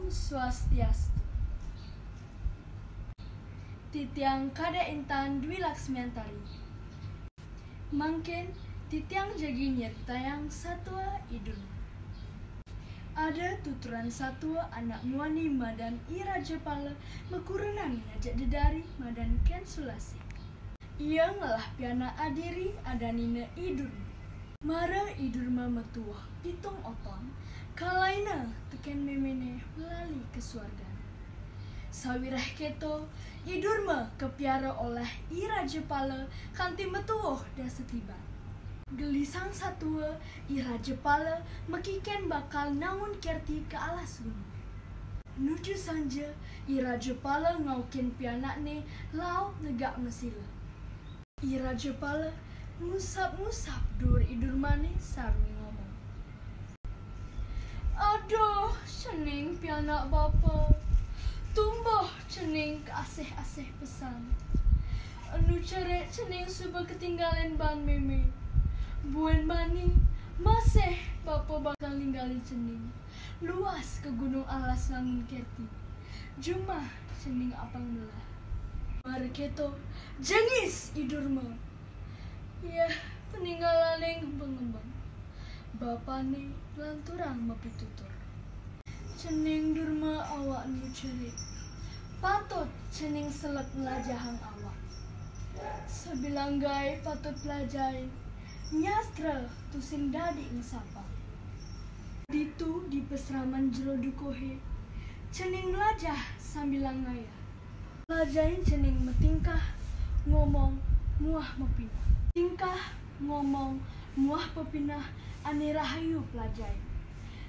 Om Swastiastu. Titiang kada intan Dwi Laksmiantari. Mangken titiang jagi nyertayang satwa idul. Ada tuturan satwa anak muani madan ira jepala mekurenan ngajak dedari madan ken sulasi. Ia ngalah piana adiri adanina idur. Mara idurma metuah pitung oton, kalaina teken memene melali ke surga. Sawirah keto, idurma kepiara oleh ira jepala kanti metuah dah setiba. Gelisang satwa ira jepala mekiken bakal namun kerti ke alas gunung. Nuju sanja ira jepala ngaukin pianakne lau negak mesila. Ira jepala ngusap-ngusap dur idur manis sarmi ngomong. Aduh, cening pianak bapa. Tumbuh cening ke asih-asih pesan. Anu cerek cening suba ketinggalan ban meme. Buen bani, masih bapa bakal ninggalin cening. Luas ke gunung alas langin kerti. Jumah cening apang belah. Mari keto, jengis idurma. Ya, peninggalan yang ngembang-ngembang. Bapane lanturang mapitutur. Cening durma awak nu cerik. Patut cening selek melajahang awak. Sebilang gai patut pelajai. Nyastra tusing dadi ngesapa. Ditu di pesraman jero dukohe. Cening melajah sambil ngaya. Pelajain cening metingkah, ngomong, muah mepinah. Tingkah, ngomong, muah pepinah, ane rahayu pelajai.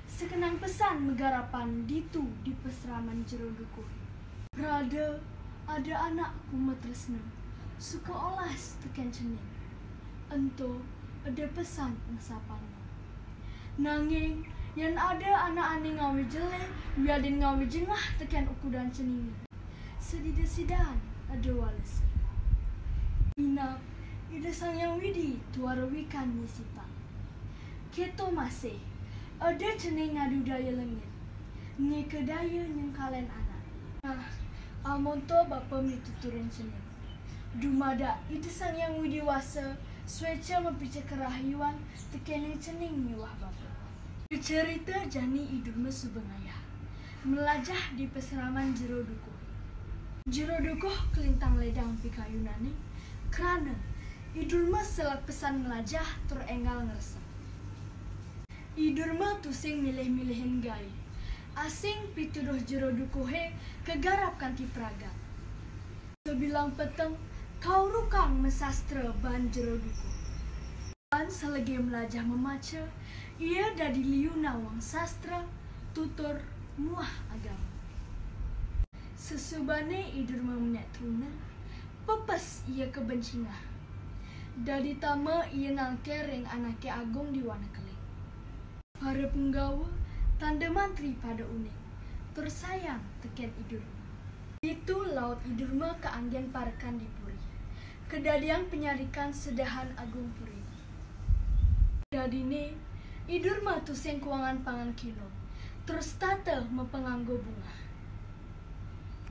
Sekenang pesan megarapan ditu di pesraman jero dukuh. Rada, ada anakku matresna, suka olas teken cening. Ento, ada pesanngsapana. Nanging, yang ada anak ane ngawi jele, wiadin ngawi jengah teken ukudan cening. Sedida-sidaan ada walas. Inap, ida sang yang widi tuarawikan nisipang. Keto masih, ada cening ngadu daya lengit. Nge kedaya nyengkalen anak. Nah, amonto bapa mituturin cening. Dumada, ida sang yang widi wasa, sweca mempica kerahayuan, tekening cening miwah bapa. Cerita jani idurma subengayah. Melajah di peseraman jero dukuh. Jero dukuh kelintang ledang pikayunane, kerana idurma selak pesan melajah terenggal ngerasa. Idurma tusing milih-milihin gai, asing pituduh jero dukuhe kegarap kanti praga. Sebilang peteng, kau rukang mesastra ban jero dukuh. Ban selagi melajah memaca, ia dadi liuna wang sastra, tutur muah agama. Sesubane idurma menek truna, pepes ia kebencingah. Dadi tama ia nangker yang anake agung di wana keling. Para penggawa, tanda mantri pada uning, tersayang teken idurma. Itu laut idurma keanggen parkan di puri, kedadiang penyarikan sedahan agung puri. Dadine, idurma tusing kuangan pangan kilo, terus tata mepenganggo bunga.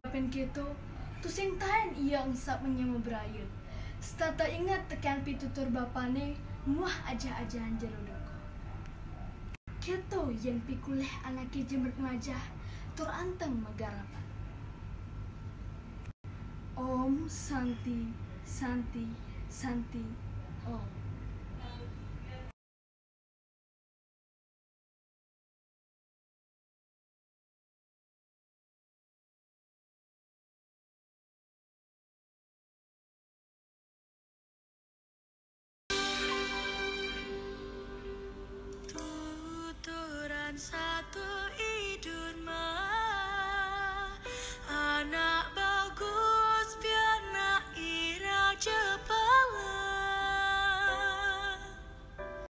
Kapan keto, tusing tahan ia engsap menyama beraya. Setata ingat tekan pitutur bapane, muah ajah-ajahan jero dukuh. Keto yang pikuleh anake jemret ngajah, tur anteng megarapan. Om Santi, Santi, Santi, Om.